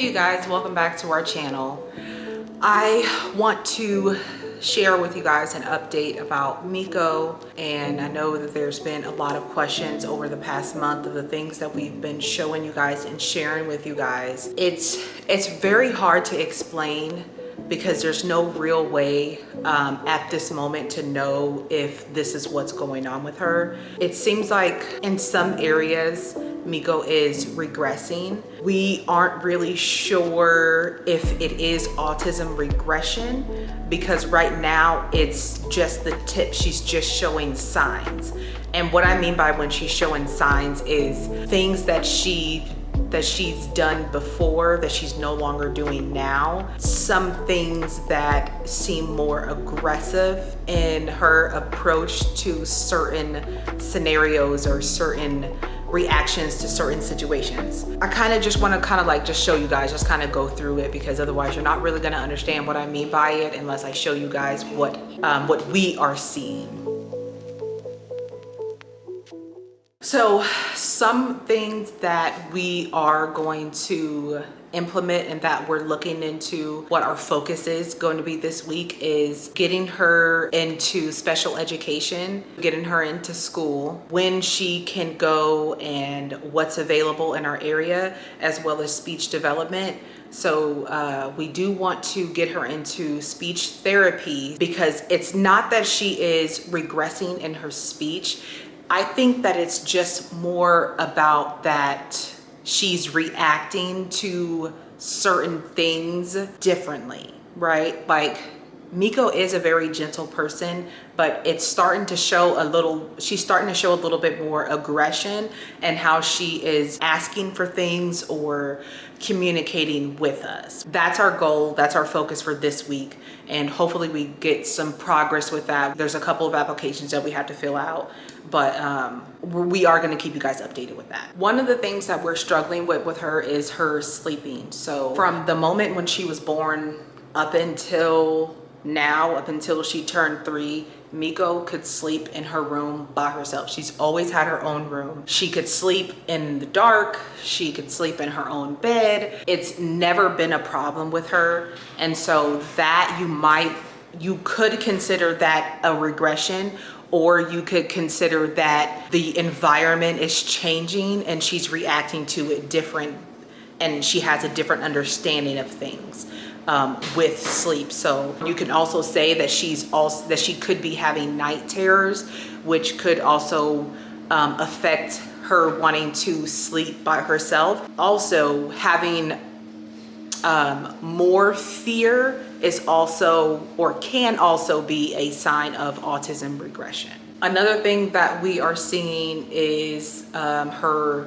Hey you guys, welcome back to our channel. I want to share with you guys an update about Mikko, and I know that there's been a lot of questions over the past month of the things that we've been showing you guys and sharing with you guys. It's very hard to explain because there's no real way at this moment to know if this is what's going on with her. It seems like in some areas Mikko is regressing. We aren't really sure if it is autism regression because right now it's just the tip. She's just showing signs. And what I mean by when she's showing signs is things that she's done before that she's no longer doing now. Some things that seem more aggressive in her approach to certain scenarios or certain reactions to certain situations. I kind of just want to just show you guys, just kind of go through it, because otherwise you're not really going to understand what I mean by it unless I show you guys what we are seeing. So some things that we are going to implement and that we're looking into, what our focus is going to be this week, is getting her into special education, getting her into school, when she can go and what's available in our area, as well as speech development. So we do want to get her into speech therapy because it's not that she is regressing in her speech. I think that it's just more about that she's reacting to certain things differently, right? Like Mikko is a very gentle person, but it's starting to show she's starting to show a little bit more aggression and how she is asking for things or communicating with us. That's our goal. That's our focus for this week. And hopefully we get some progress with that. There's a couple of applications that we have to fill out, but we are going to keep you guys updated with that. One of the things that we're struggling with her is her sleeping. So from the moment when she was born up until now, up until she turned 3, Mikko could sleep in her room by herself. She's always had her own room. She could sleep in the dark. She could sleep in her own bed. It's never been a problem with her. And so that you could consider that a regression, or you could consider that the environment is changing and she's reacting to it different, and she has a different understanding of things with sleep. So you can also say that she could be having night terrors, which could also affect her wanting to sleep by herself. Also, having more fear is also, or can also be, a sign of autism regression. Another thing that we are seeing is her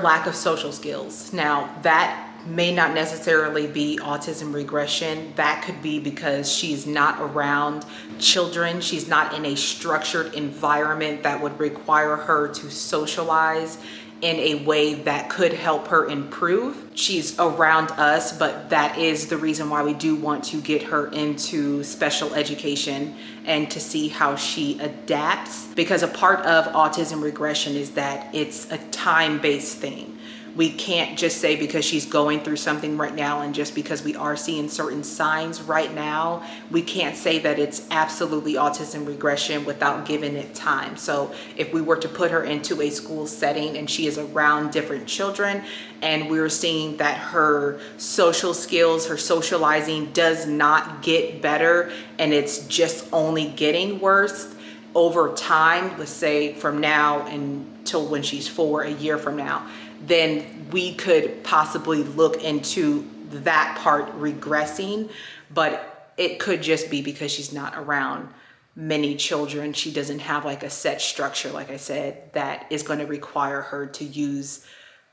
lack of social skills. Now that may not necessarily be autism regression. That could be because she's not around children. She's not in a structured environment that would require her to socialize in a way that could help her improve. She's around us, but that is the reason why we do want to get her into special education and to see how she adapts, because a part of autism regression is that it's a time-based thing. We can't just say because she's going through something right now, and just because we are seeing certain signs right now, we can't say that it's absolutely autism regression without giving it time. So if we were to put her into a school setting and she is around different children, and we're seeing that her social skills, her socializing does not get better, and it's just only getting worse over time, let's say from now until when she's 4, a year from now, then we could possibly look into that part regressing. But it could just be because she's not around many children. She doesn't have like a set structure, like I said, that is going to require her to use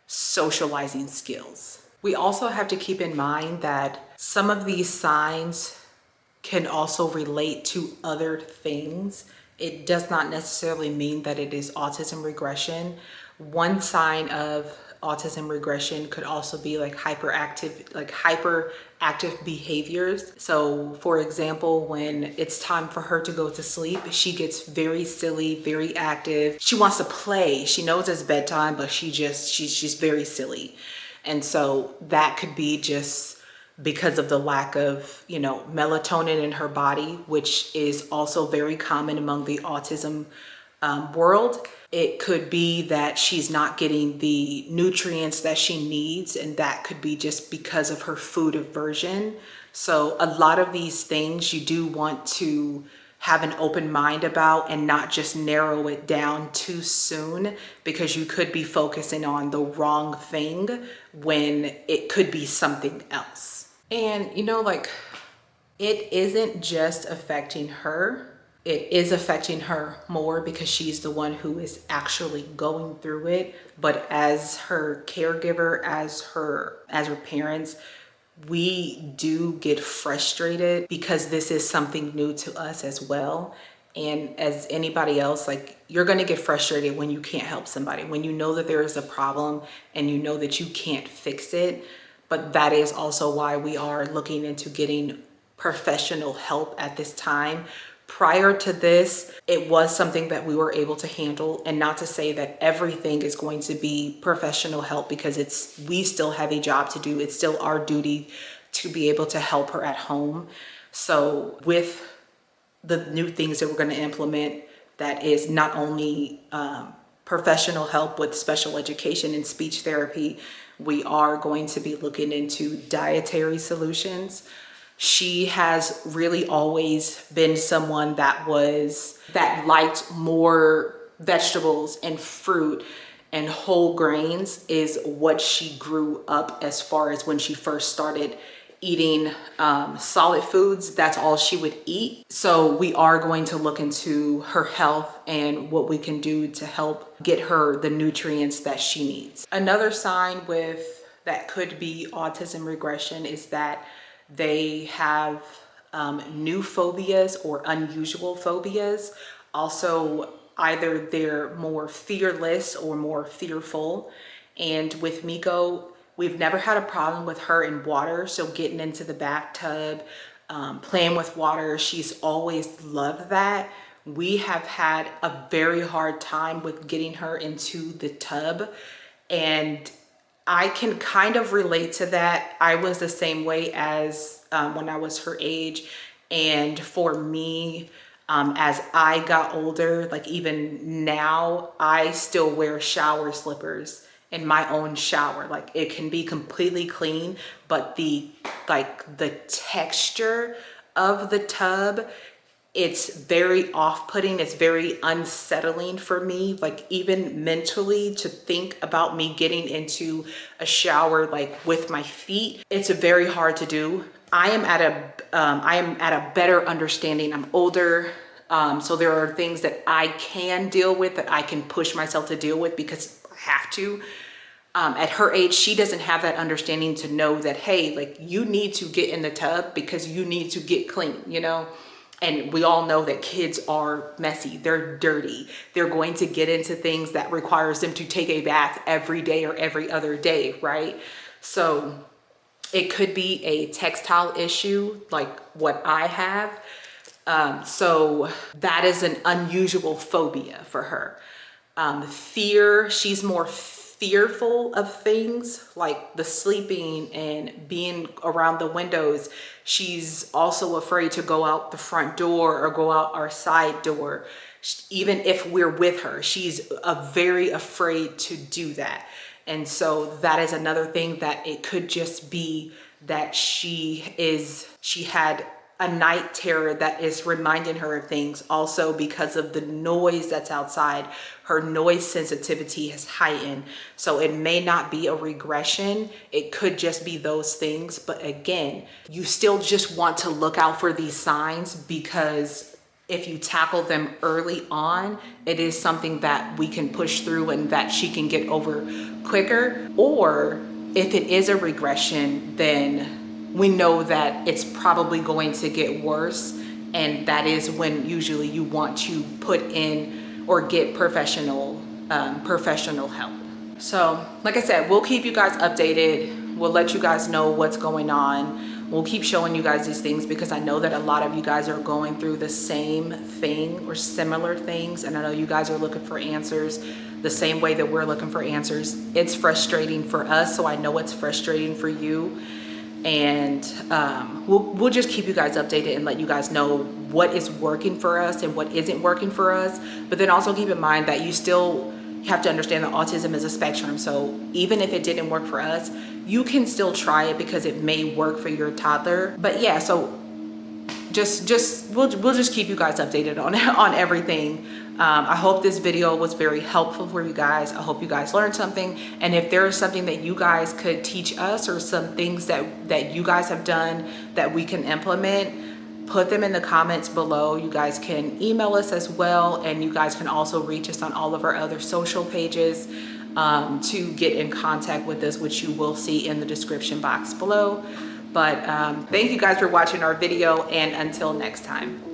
socializing skills. We also have to keep in mind that some of these signs can also relate to other things. It does not necessarily mean that it is autism regression. One sign of autism regression could also be like hyperactive behaviors. So for example, when it's time for her to go to sleep, she gets very silly, very active. She wants to play. She knows it's bedtime, but she's very silly. And so that could be just because of the lack of, melatonin in her body, which is also very common among the autism world. It could be that she's not getting the nutrients that she needs, and that could be just because of her food aversion. So a lot of these things you do want to have an open mind about and not just narrow it down too soon, because you could be focusing on the wrong thing when it could be something else. And it isn't just affecting her. It is affecting her more because she's the one who is actually going through it. But as her caregiver, as her parents, we do get frustrated because this is something new to us as well. And as anybody else, you're going to get frustrated when you can't help somebody, when you know that there is a problem and you know that you can't fix it. But that is also why we are looking into getting professional help at this time. Prior to this, it was something that we were able to handle, and not to say that everything is going to be professional help, because we still have a job to do. It's still our duty to be able to help her at home. So with the new things that we're going to implement, that is not only professional help with special education and speech therapy, we are going to be looking into dietary solutions. She has really always been someone that liked more vegetables and fruit, and whole grains is what she grew up as far as when she first started eating solid foods. That's all she would eat. So we are going to look into her health and what we can do to help get her the nutrients that she needs. Another sign that could be autism regression is that they have new phobias or unusual phobias. Also, either they're more fearless or more fearful. And with Mikko, we've never had a problem with her in water. So getting into the bathtub, playing with water, she's always loved that. We have had a very hard time with getting her into the tub, and I can kind of relate to that. I was the same way as when I was her age. And for me, as I got older, even now, I still wear shower slippers in my own shower. It can be completely clean, but the texture of the tub, it's very off-putting. It's very unsettling for me, even mentally, to think about me getting into a shower with my feet. It's very hard to do. I am at a better understanding. I'm older, so there are things that I can deal with, that I can push myself to deal with because I have to. At her age, she doesn't have that understanding to know that, hey, you need to get in the tub because you need to get clean, And we all know that kids are messy. They're dirty. They're going to get into things that requires them to take a bath every day or every other day, right? So it could be a textile issue like what I have. So that is an unusual phobia for her. Fear, she's more fearful of things like the sleeping and being around the windows. She's also afraid to go out the front door or go out our side door. Even if we're with her, she's very afraid to do that. And so that is another thing, that it could just be that she had a night terror that is reminding her of things. Also, because of the noise that's outside, her noise sensitivity has heightened. So it may not be a regression. It could just be those things. But again, you still just want to look out for these signs, because if you tackle them early on, it is something that we can push through and that she can get over quicker. Or if it is a regression, then we know that it's probably going to get worse. And that is when usually you want to put in or get professional help. So like I said, we'll keep you guys updated. We'll let you guys know what's going on. We'll keep showing you guys these things because I know that a lot of you guys are going through the same thing or similar things. And I know you guys are looking for answers the same way that we're looking for answers. It's frustrating for us, so I know it's frustrating for you. And we'll just keep you guys updated and let you guys know what is working for us and what isn't working for us. But then also keep in mind that you still have to understand that autism is a spectrum. So even if it didn't work for us, you can still try it because it may work for your toddler. But yeah, so we'll just keep you guys updated on everything. I hope this video was very helpful for you guys. I hope you guys learned something. And if there is something that you guys could teach us or some things that you guys have done that we can implement, put them in the comments below. You guys can email us as well. And you guys can also reach us on all of our other social pages to get in contact with us, which you will see in the description box below. But thank you guys for watching our video, and until next time.